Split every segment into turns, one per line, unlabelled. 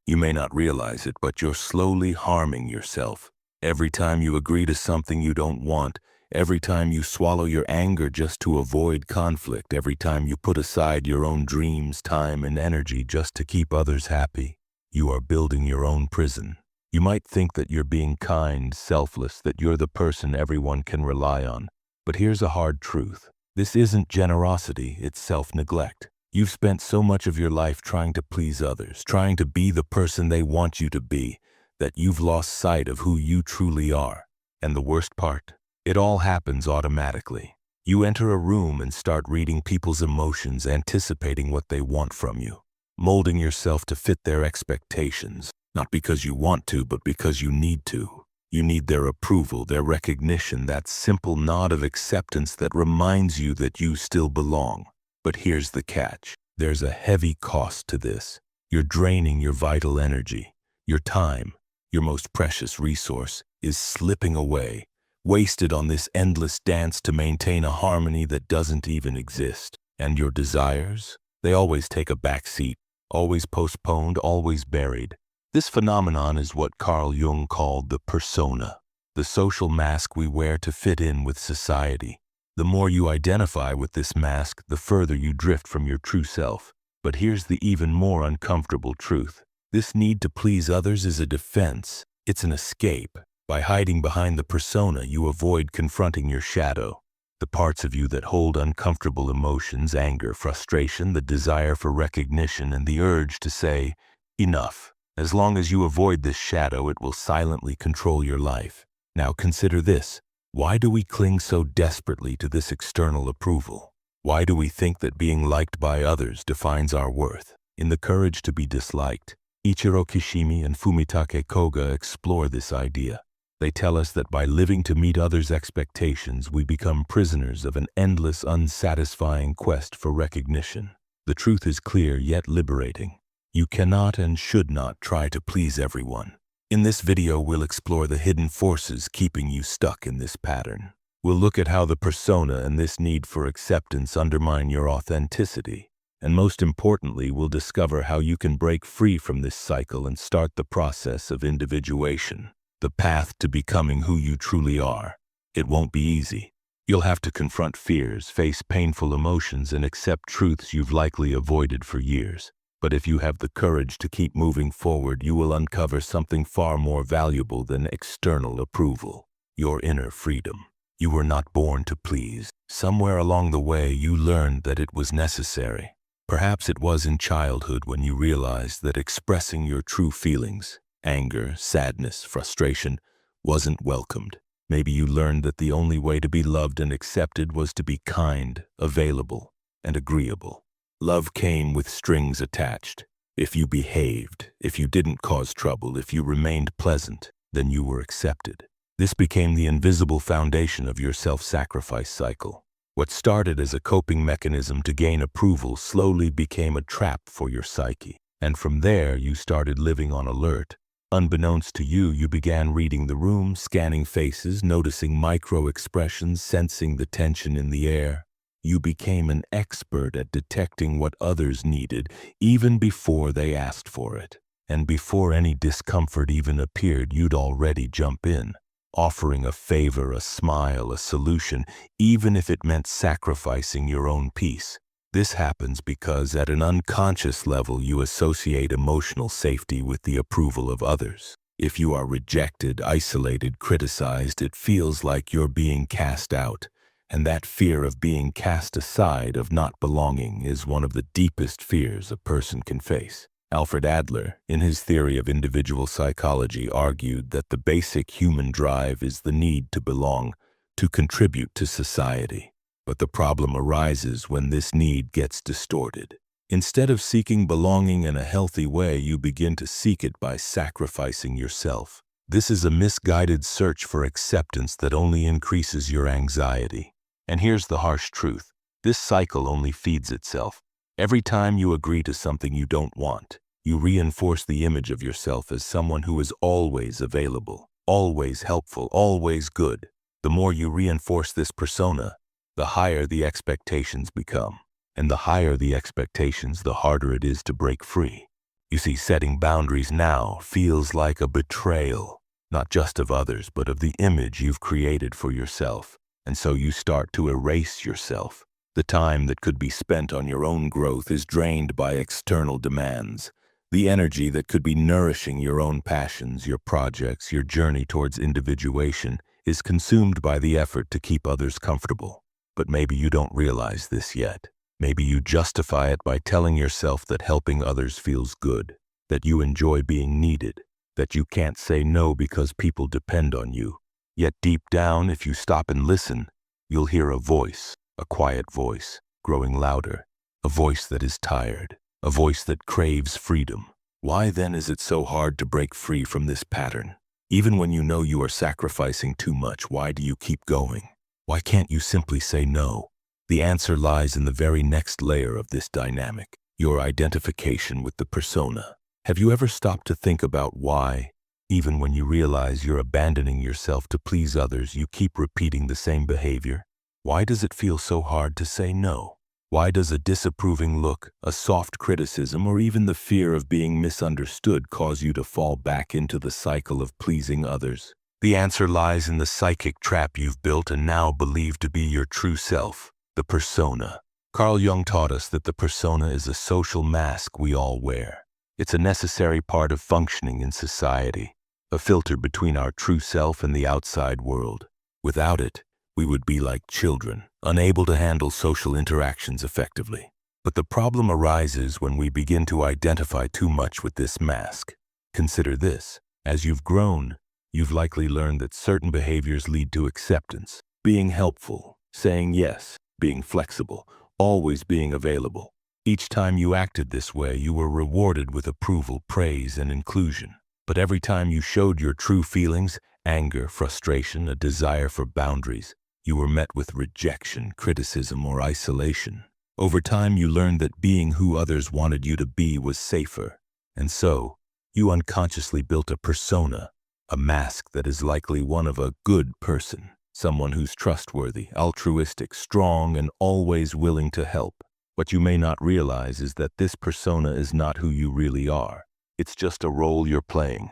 You may not realize it, but you're slowly harming yourself. Every time you agree to something you don't want, every time you swallow your anger just to avoid conflict, every time you put aside your own dreams, time, and energy just to keep others happy, you are building your own prison. You might think that you're being kind, selfless, that you're the person everyone can rely on. But here's a hard truth. This isn't generosity, it's self-neglect. You've spent so much of your life trying to please others, trying to be the person they want you to be, that you've lost sight of who you truly are. And the worst part? It all happens automatically. You enter a room and start reading people's emotions, anticipating what they want from you, molding yourself to fit their expectations, not because you want to, but because you need to. You need their approval, their recognition, that simple nod of acceptance that reminds you that you still belong. But here's the catch. There's a heavy cost to this. You're draining your vital energy. Your time, your most precious resource, is slipping away, wasted on this endless dance to maintain a harmony that doesn't even exist. And your desires? They always take a back seat, always postponed, always buried. This phenomenon is what Carl Jung called the persona, the social mask we wear to fit in with society. The more you identify with this mask, the further you drift from your true self. But here's the even more uncomfortable truth. This need to please others is a defense. It's an escape. By hiding behind the persona, you avoid confronting your shadow, the parts of you that hold uncomfortable emotions, anger, frustration, the desire for recognition, and the urge to say, enough. As long as you avoid this shadow, it will silently control your life. Now consider this. Why do we cling so desperately to this external approval? Why do we think that being liked by others defines our worth? In The Courage to be Disliked, Ichiro Kishimi and Fumitake Koga explore this idea. They tell us that by living to meet others' expectations, we become prisoners of an endless, unsatisfying quest for recognition. The truth is clear yet liberating. You cannot and should not try to please everyone. In this video, we'll explore the hidden forces keeping you stuck in this pattern. We'll look at how the persona and this need for acceptance undermine your authenticity. And most importantly, we'll discover how you can break free from this cycle and start the process of individuation, the path to becoming who you truly are. It won't be easy. You'll have to confront fears, face painful emotions, and accept truths you've likely avoided for years. But if you have the courage to keep moving forward, you will uncover something far more valuable than external approval: your inner freedom. You were not born to please. Somewhere along the way, you learned that it was necessary. Perhaps it was in childhood when you realized that expressing your true feelings, anger, sadness, frustration, wasn't welcomed. Maybe you learned that the only way to be loved and accepted was to be kind, available, and agreeable. Love came with strings attached. If you behaved, if you didn't cause trouble, if you remained pleasant, then you were accepted. This became the invisible foundation of your self-sacrifice cycle. What started as a coping mechanism to gain approval slowly became a trap for your psyche. And from there, you started living on alert. Unbeknownst to you, you began reading the room, scanning faces, noticing micro-expressions, sensing the tension in the air. You became an expert at detecting what others needed, even before they asked for it. And before any discomfort even appeared, you'd already jump in, offering a favor, a smile, a solution, even if it meant sacrificing your own peace. This happens because at an unconscious level, you associate emotional safety with the approval of others. If you are rejected, isolated, criticized, it feels like you're being cast out. And that fear of being cast aside, of not belonging, is one of the deepest fears a person can face. Alfred Adler, in his theory of individual psychology, argued that the basic human drive is the need to belong, to contribute to society. But the problem arises when this need gets distorted. Instead of seeking belonging in a healthy way, you begin to seek it by sacrificing yourself. This is a misguided search for acceptance that only increases your anxiety. And here's the harsh truth. This cycle only feeds itself. Every time you agree to something you don't want, you reinforce the image of yourself as someone who is always available, always helpful, always good. The more you reinforce this persona, the higher the expectations become. And the higher the expectations, the harder it is to break free. You see, setting boundaries now feels like a betrayal, not just of others, but of the image you've created for yourself. And so you start to erase yourself. The time that could be spent on your own growth is drained by external demands. The energy that could be nourishing your own passions, your projects, your journey towards individuation is consumed by the effort to keep others comfortable. But maybe you don't realize this yet. Maybe you justify it by telling yourself that helping others feels good, that you enjoy being needed, that you can't say no because people depend on you. Yet deep down, if you stop and listen, you'll hear a voice, a quiet voice, growing louder, a voice that is tired, a voice that craves freedom. Why then is it so hard to break free from this pattern? Even when you know you are sacrificing too much, why do you keep going? Why can't you simply say no? The answer lies in the very next layer of this dynamic, your identification with the persona. Have you ever stopped to think about why, even when you realize you're abandoning yourself to please others, you keep repeating the same behavior? Why does it feel so hard to say no? Why does a disapproving look, a soft criticism, or even the fear of being misunderstood cause you to fall back into the cycle of pleasing others? The answer lies in the psychic trap you've built and now believe to be your true self. The persona. Carl Jung taught us that the persona is a social mask we all wear. It's a necessary part of functioning in society, a filter between our true self and the outside world. Without it, we would be like children, unable to handle social interactions effectively. But the problem arises when we begin to identify too much with this mask. Consider this. As you've grown, you've likely learned that certain behaviors lead to acceptance, being helpful, saying yes, being flexible, always being available. Each time you acted this way, you were rewarded with approval, praise, and inclusion. But every time you showed your true feelings, anger, frustration, a desire for boundaries, you were met with rejection, criticism, or isolation. Over time, you learned that being who others wanted you to be was safer. And so, you unconsciously built a persona, a mask that is likely one of a good person. Someone who's trustworthy, altruistic, strong, and always willing to help. What you may not realize is that this persona is not who you really are. It's just a role you're playing.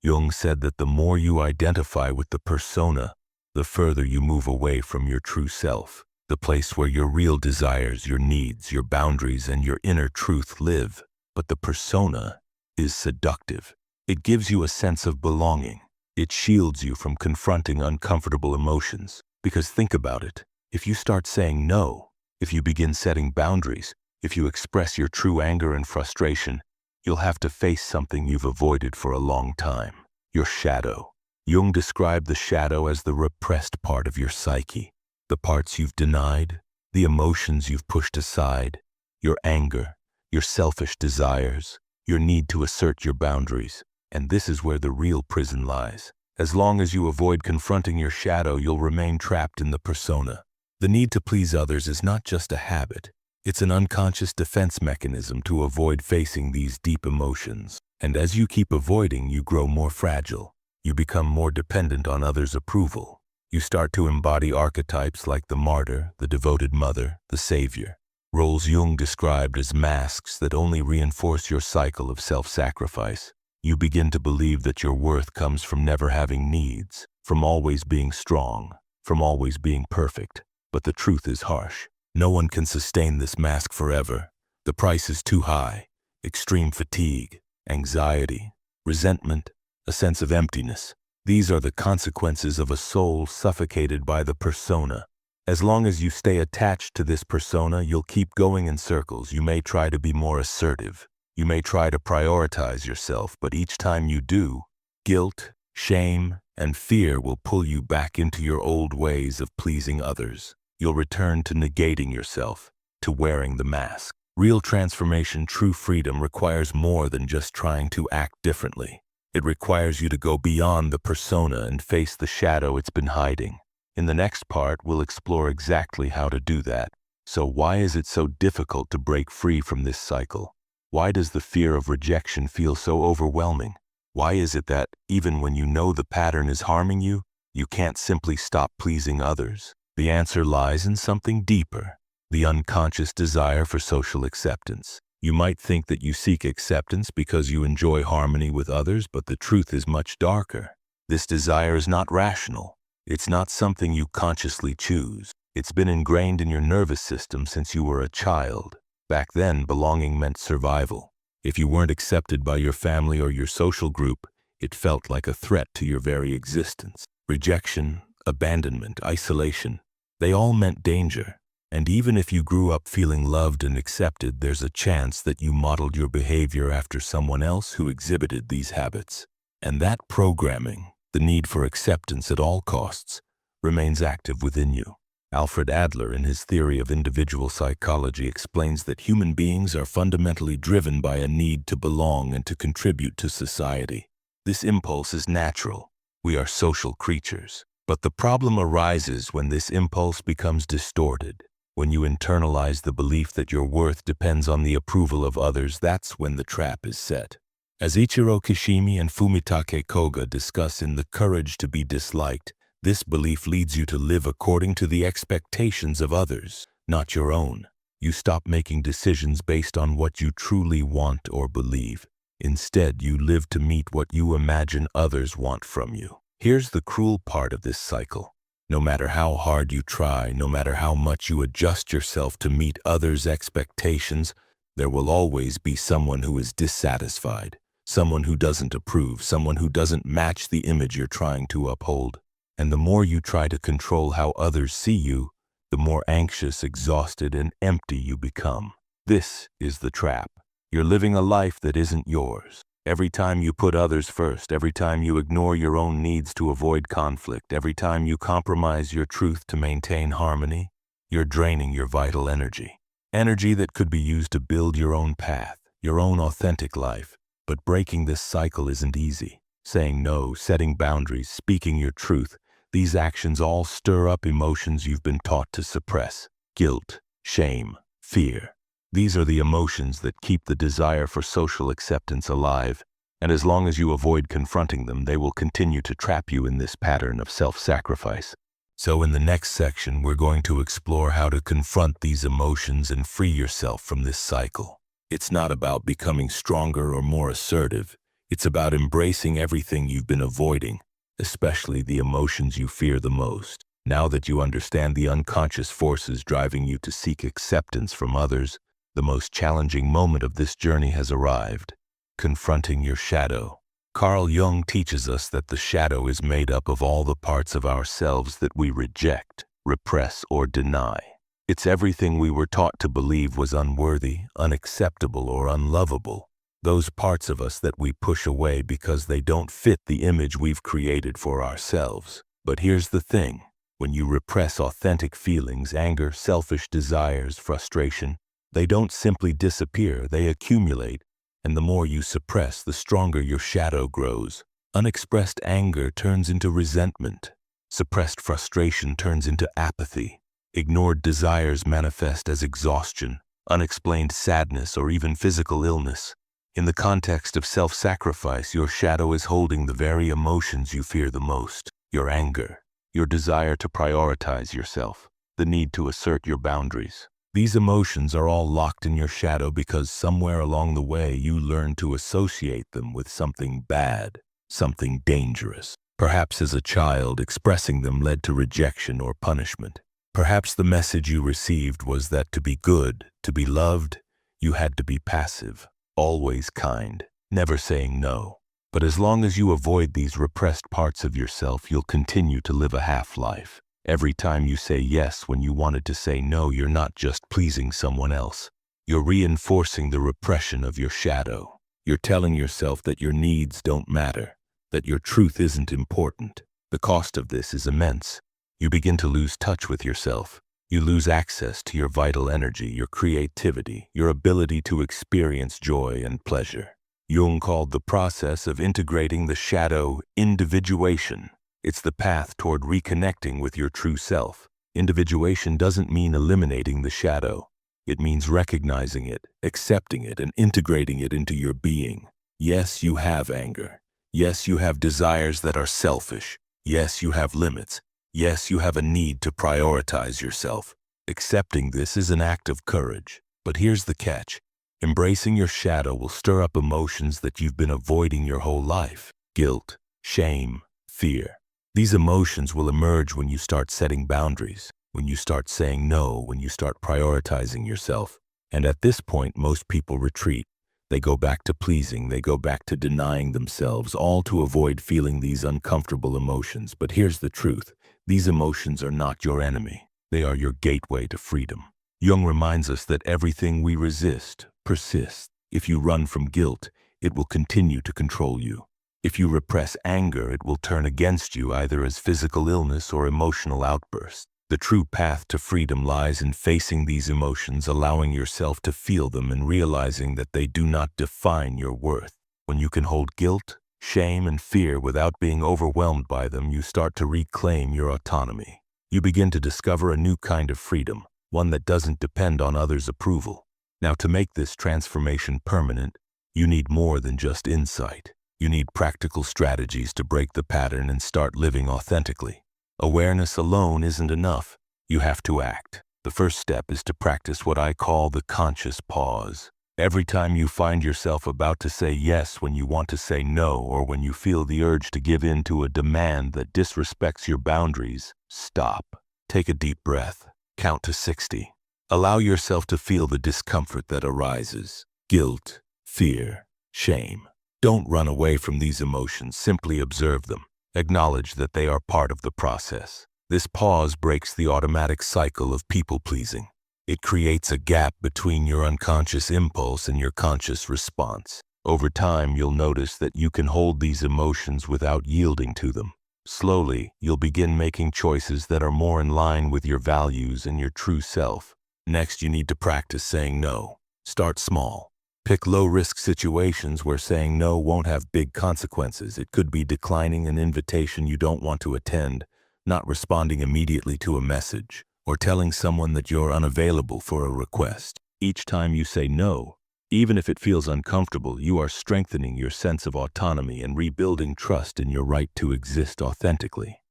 Jung said that the more you identify with the persona, the further you move away from your true self, the place where your real desires, your needs, your boundaries, and your inner truth live. But the persona is seductive. It gives you a sense of belonging. It shields you from confronting uncomfortable emotions. Because think about it, if you start saying no, if you begin setting boundaries, if you express your true anger and frustration, you'll have to face something you've avoided for a long time, your shadow. Jung described the shadow as the repressed part of your psyche, the parts you've denied, the emotions you've pushed aside, your anger, your selfish desires, your need to assert your boundaries. And this is where the real prison lies. As long as you avoid confronting your shadow, you'll remain trapped in the persona. The need to please others is not just a habit. It's an unconscious defense mechanism to avoid facing these deep emotions. And as you keep avoiding, you grow more fragile. You become more dependent on others' approval. You start to embody archetypes like the martyr, the devoted mother, the savior. Roles Jung described as masks that only reinforce your cycle of self-sacrifice. You begin to believe that your worth comes from never having needs, from always being strong, from always being perfect. But the truth is harsh. No one can sustain this mask forever. The price is too high. Extreme fatigue, anxiety, resentment, a sense of emptiness. These are the consequences of a soul suffocated by the persona. As long as you stay attached to this persona, you'll keep going in circles. You may try to be more assertive. You may try to prioritize yourself, but each time you do, guilt, shame, and fear will pull you back into your old ways of pleasing others. You'll return to negating yourself, to wearing the mask. Real transformation, true freedom requires more than just trying to act differently. It requires you to go beyond the persona and face the shadow it's been hiding. In the next part, we'll explore exactly how to do that. So why is it so difficult to break free from this cycle? Why does the fear of rejection feel so overwhelming? Why is it that, even when you know the pattern is harming you, you can't simply stop pleasing others? The answer lies in something deeper, the unconscious desire for social acceptance. You might think that you seek acceptance because you enjoy harmony with others, but the truth is much darker. This desire is not rational. It's not something you consciously choose. It's been ingrained in your nervous system since you were a child. Back then, belonging meant survival. If you weren't accepted by your family or your social group, it felt like a threat to your very existence. Rejection, abandonment, isolation, they all meant danger. And even if you grew up feeling loved and accepted, there's a chance that you modeled your behavior after someone else who exhibited these habits. And that programming, the need for acceptance at all costs, remains active within you. Alfred Adler, in his theory of individual psychology, explains that human beings are fundamentally driven by a need to belong and to contribute to society. This impulse is natural. We are social creatures. But the problem arises when this impulse becomes distorted. When you internalize the belief that your worth depends on the approval of others, that's when the trap is set. As Ichiro Kishimi and Fumitake Koga discuss in The Courage to be Disliked, this belief leads you to live according to the expectations of others, not your own. You stop making decisions based on what you truly want or believe. Instead, you live to meet what you imagine others want from you. Here's the cruel part of this cycle. No matter how hard you try, no matter how much you adjust yourself to meet others' expectations, there will always be someone who is dissatisfied, someone who doesn't approve, someone who doesn't match the image you're trying to uphold. And the more you try to control how others see you, the more anxious, exhausted, and empty you become. This is the trap. You're living a life that isn't yours. Every time you put others first, every time you ignore your own needs to avoid conflict, every time you compromise your truth to maintain harmony, you're draining your vital energy. Energy that could be used to build your own path, your own authentic life. But breaking this cycle isn't easy. Saying no, setting boundaries, speaking your truth, these actions all stir up emotions you've been taught to suppress. Guilt, shame, fear. These are the emotions that keep the desire for social acceptance alive, and as long as you avoid confronting them, they will continue to trap you in this pattern of self-sacrifice. So in the next section, we're going to explore how to confront these emotions and free yourself from this cycle. It's not about becoming stronger or more assertive. It's about embracing everything you've been avoiding, especially the emotions you fear the most. Now that you understand the unconscious forces driving you to seek acceptance from others, the most challenging moment of this journey has arrived. Confronting your shadow. Carl Jung teaches us that the shadow is made up of all the parts of ourselves that we reject, repress, or deny. It's everything we were taught to believe was unworthy, unacceptable, or unlovable. Those parts of us that we push away because they don't fit the image we've created for ourselves. But here's the thing. When you repress authentic feelings, anger, selfish desires, frustration, they don't simply disappear, they accumulate. And the more you suppress, the stronger your shadow grows. Unexpressed anger turns into resentment. Suppressed frustration turns into apathy. Ignored desires manifest as exhaustion, unexplained sadness, or even physical illness. In the context of self-sacrifice, your shadow is holding the very emotions you fear the most. Your anger, your desire to prioritize yourself, the need to assert your boundaries. These emotions are all locked in your shadow because somewhere along the way you learn to associate them with something bad, something dangerous. Perhaps as a child, expressing them led to rejection or punishment. Perhaps the message you received was that to be good, to be loved, you had to be passive, always kind, never saying no. But as long as you avoid these repressed parts of yourself, you'll continue to live a half-life. Every time you say yes when you wanted to say no, you're not just pleasing someone else. You're reinforcing the repression of your shadow. You're telling yourself that your needs don't matter, that your truth isn't important. The cost of this is immense. You begin to lose touch with yourself. You lose access to your vital energy, your creativity, your ability to experience joy and pleasure. Jung called the process of integrating the shadow individuation. It's the path toward reconnecting with your true self. Individuation doesn't mean eliminating the shadow. It means recognizing it, accepting it, and integrating it into your being. Yes, you have anger. Yes, you have desires that are selfish. Yes, you have limits. Yes, you have a need to prioritize yourself. Accepting this is an act of courage. But here's the catch. Embracing your shadow will stir up emotions that you've been avoiding your whole life. Guilt, shame, fear. These emotions will emerge when you start setting boundaries, when you start saying no, when you start prioritizing yourself. And at this point, most people retreat. They go back to pleasing, they go back to denying themselves, all to avoid feeling these uncomfortable emotions. But here's the truth. These emotions are not your enemy. They are your gateway to freedom. Jung reminds us that everything we resist persists. If you run from guilt, it will continue to control you. If you repress anger, it will turn against you either as physical illness or emotional outbursts. The true path to freedom lies in facing these emotions, allowing yourself to feel them and realizing that they do not define your worth. When you can hold guilt, shame, and fear without being overwhelmed by them, you start to reclaim your autonomy. You begin to discover a new kind of freedom, one that doesn't depend on others' approval. Now, to make this transformation permanent, you need more than just insight. You need practical strategies to break the pattern and start living authentically. Awareness alone isn't enough. You have to act. The first step is to practice what I call the conscious pause. Every time you find yourself about to say yes when you want to say no, or when you feel the urge to give in to a demand that disrespects your boundaries, stop. Take a deep breath. Count to 60. Allow yourself to feel the discomfort that arises. Guilt, fear, shame. Don't run away from these emotions, simply observe them. Acknowledge that they are part of the process. This pause breaks the automatic cycle of people-pleasing. It creates a gap between your unconscious impulse and your conscious response. Over time, you'll notice that you can hold these emotions without yielding to them. Slowly, you'll begin making choices that are more in line with your values and your true self. Next, you need to practice saying no. Start small. Pick low-risk situations where saying no won't have big consequences. It could be declining an invitation you don't want to attend, not responding immediately to a message, or telling someone that you're unavailable for a request. Each time you say no, even if it feels uncomfortable, you are strengthening your sense of autonomy and rebuilding trust in your right to exist authentically.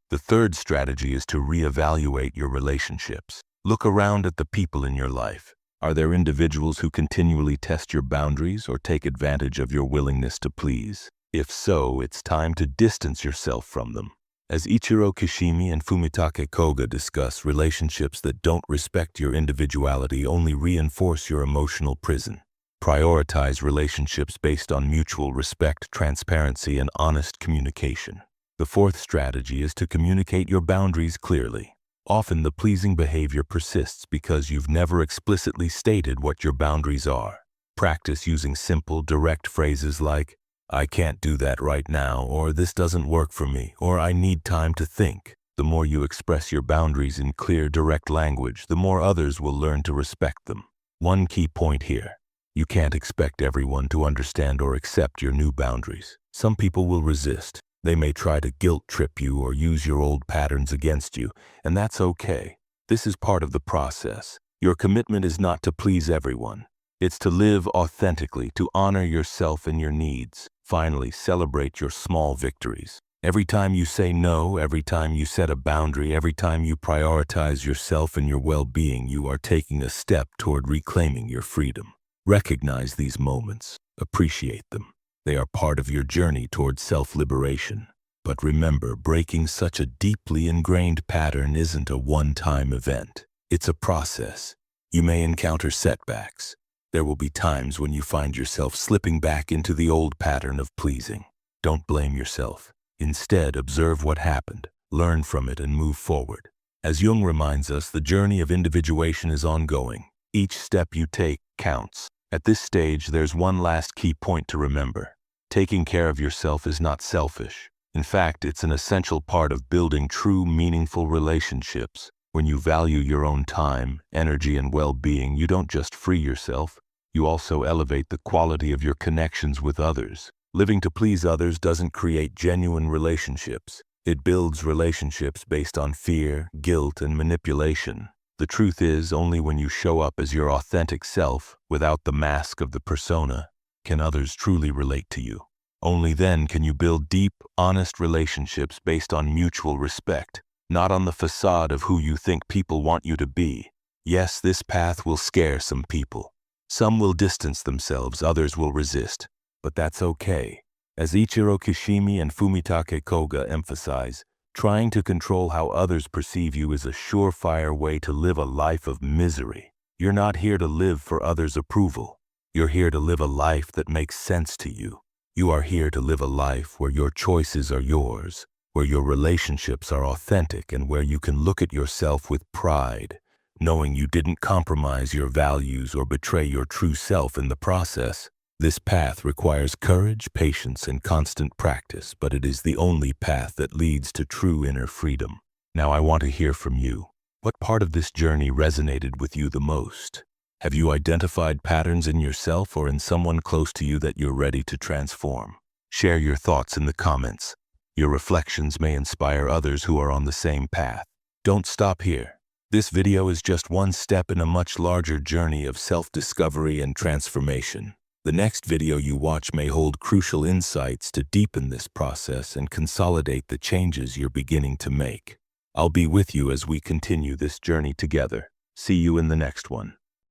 The third strategy is to reevaluate your relationships. Look around at the people in your life. Are there individuals who continually test your boundaries or take advantage of your willingness to please? If so, it's time to distance yourself from them. As Ichiro Kishimi and Fumitake Koga discuss, relationships that don't respect your individuality only reinforce your emotional prison. Prioritize relationships based on mutual respect, transparency, and honest communication. The fourth strategy is to communicate your boundaries clearly. Often the pleasing behavior persists because you've never explicitly stated what your boundaries are. Practice using simple, direct phrases like, "I can't do that right now," or "This doesn't work for me," or "I need time to think." The more you express your boundaries in clear, direct language, the more others will learn to respect them. One key point here: you can't expect everyone to understand or accept your new boundaries. Some people will resist. They may try to guilt trip you or use your old patterns against you, and that's okay. This is part of the process. Your commitment is not to please everyone. It's to live authentically, to honor yourself and your needs. Finally, celebrate your small victories. Every time you say no, every time you set a boundary, every time you prioritize yourself and your well-being, you are taking a step toward reclaiming your freedom. Recognize these moments. Appreciate them. They are part of your journey toward self-liberation. But remember, breaking such a deeply ingrained pattern isn't a one-time event. It's a process. You may encounter setbacks. There will be times when you find yourself slipping back into the old pattern of pleasing. Don't blame yourself. Instead, observe what happened, learn from it, and move forward. As Jung reminds us, the journey of individuation is ongoing. Each step you take counts. At this stage, there's one last key point to remember. Taking care of yourself is not selfish. In fact, it's an essential part of building true, meaningful relationships. When you value your own time, energy, and well-being, you don't just free yourself, you also elevate the quality of your connections with others. Living to please others doesn't create genuine relationships. It builds relationships based on fear, guilt, and manipulation. The truth is, only when you show up as your authentic self, without the mask of the persona, can others truly relate to you. Only then can you build deep, honest relationships based on mutual respect, not on the facade of who you think people want you to be. Yes, this path will scare some people. Some will distance themselves, others will resist. But that's okay. As Ichiro Kishimi and Fumitake Koga emphasize, trying to control how others perceive you is a surefire way to live a life of misery. You're not here to live for others' approval. You're here to live a life that makes sense to you. You are here to live a life where your choices are yours, where your relationships are authentic, and where you can look at yourself with pride, knowing you didn't compromise your values or betray your true self in the process. This path requires courage, patience, and constant practice, but it is the only path that leads to true inner freedom. Now I want to hear from you. What part of this journey resonated with you the most? Have you identified patterns in yourself or in someone close to you that you're ready to transform? Share your thoughts in the comments. Your reflections may inspire others who are on the same path. Don't stop here. This video is just one step in a much larger journey of self-discovery and transformation. The next video you watch may hold crucial insights to deepen this process and consolidate the changes you're beginning to make. I'll be with you as we continue this journey together. See you in the next one.